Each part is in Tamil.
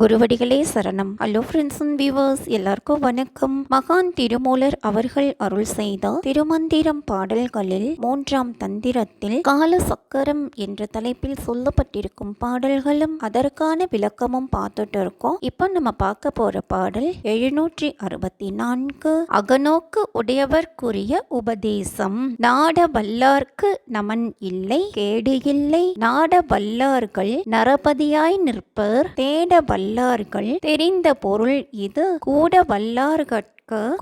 குருவடிகளே சரணம். ஹலோ ஃப்ரெண்ட்ஸ் அண்ட் வியூவர்ஸ், எல்லாருக்கும் வணக்கம். மகான் திருமூலர் அவர்கள் அருள் செய்த திருமந்திரம் பாடல்களில் 3ஆம் தந்திரத்தில் கால சக்கரம் என்ற தலைப்பில் சொல்லப்பட்டிருக்கும் பாடல்களும் அதற்கான விளக்கமும் பார்த்துட்டு இருக்கோம். இப்போ நம்ம பார்க்க போற பாடல் 764, அகநோக்கு உடையவர்க்குரிய உபதேசம். நாட வல்லார்க்கு நமன் இல்லை, கேடு இல்லை. நாட வல்லார்கள் நரபதியாய் நிற்பர், தேட வல்லார்கள் தெரிந்த பொருள் இது, கூட வல்லார்கட்கு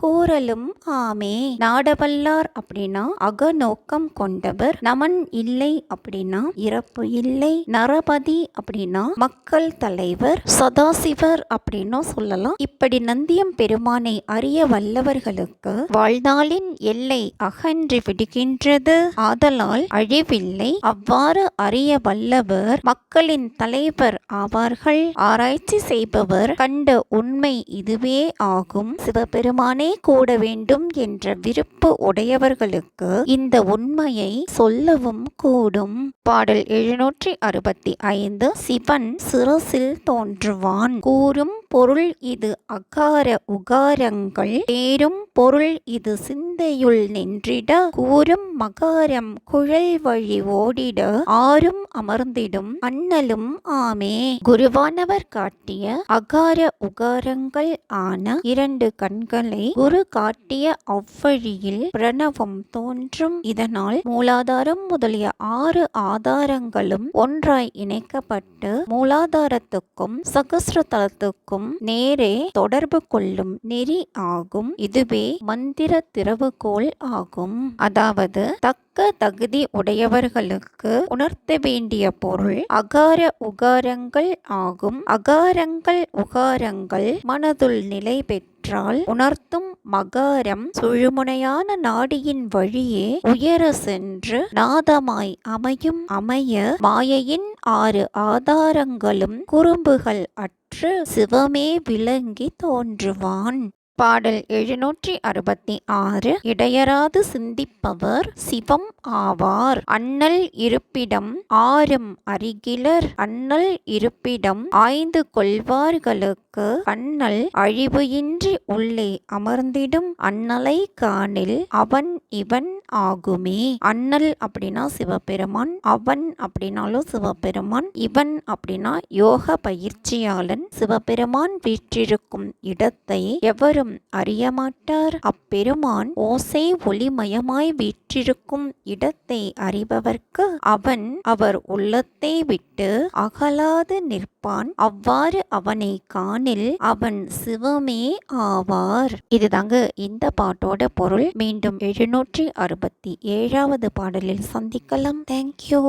கூறலும் ஆமே. நாடவல்லார் அப்படின்னா அகநோக்கம் கொண்டவர், நமன் இல்லை அப்படின்னா இறப்பு இல்லை, நரபதி அப்படின்னா மக்கள் தலைவர், சதாசிவர் அப்படின்னும் சொல்லலாம். இப்படி நந்தியம் பெருமானை அறிய வல்லவர்களுக்கு வாழ்நாளின் எல்லை அகன்று விடுகின்றது, ஆதலால் அழிவில்லை. அவ்வாறு அறிய வல்லவர் மக்களின் தலைவர் ஆவார்கள். ஆராய்ச்சி செய்பவர் கண்ட உண்மை இதுவே ஆகும். சிவபெருமானே கூட வேண்டும் என்ற விருப்பு உடையவர்களுக்கு இந்த உண்மையை சொல்லவும் கூடும். பாடல் 765. சிவன் சிரசில் தோன்றுவான், கூறும் பொருள் இது அகார உகாரங்கள், தேரும் பொருள் இது சிந்தையுள் நின்றிட, கூறும் மகாரம் குழல் வழி ஓடிட, ஆறும் அமர்ந்திடும் அண்ணலும் ஆமே. குருவானவர் காட்டிய அகார உகாரங்கள் ஆன 2 கண்களை குரு காட்டிய அவ்வழியில் பிரணவம் தோன்றும். இதனால் மூலாதாரம் முதலிய 6 ஆதாரங்களும் ஒன்றாய் இணைக்கப்பட்டு மூலாதாரத்துக்கும் சகஸ்ரதலத்துக்கும் நேரே தொடர்பு கொள்ளும் நெறி ஆகும். இதுவே மந்திர திறவுகோல் ஆகும். அதாவது தக்க தகுதி உடையவர்களுக்கு உணர்த்த வேண்டிய பொருள் அகார உகாரங்கள் ஆகும். அகாரங்கள் உகாரங்கள் மனதுள் நிலை பெற்றால் உணர்த்தும் மகாரம் சுழுமுனையான நாடியின் வழியே உயர சென்று நாதமாய் அமையும். அமைய மாயையின் 6 ஆதாரங்களும் குறும்புகள் அற்று சிவமே விளங்கி தோன்றுவான். பாடல் 766. இடையராது சிந்திப்பவர் சிவம் ஆவார், அண்ணல் இருப்பிடம் ஆறும் அருகிலர். அண்ணல் இருப்பிடம் ஆய்ந்து கொள்வார்களுக்கு அண்ணல் அழிவு இன்றி உள்ளே அமர்ந்திடும். அண்ணலை காணில் அவன் இவன் ஆகுமே. அண்ணல் அப்படின்னா சிவபெருமான், அவன் அப்படின்னாலும் சிவபெருமான், இவன் அப்படின்னா யோக பயிற்சியாளன். சிவபெருமான் வீற்றிருக்கும் இடத்தை எவரும் அறியமாட்டார். அப்பெருமான் ஓசை ஒளிமயமாய் வீற்றிருக்கும் இடத்தை அறிபவர்க்கு அவன் அவர் உள்ளத்தை விட்டு அகலாது நிற்பான். அவ்வாறு அவனை காணில் அவன் சிவமே ஆவார். இதுதாங்க இந்த பாட்டோட பொருள். மீண்டும் 767வது பாடலில் சந்திக்கலாம். தேங்க்யூ.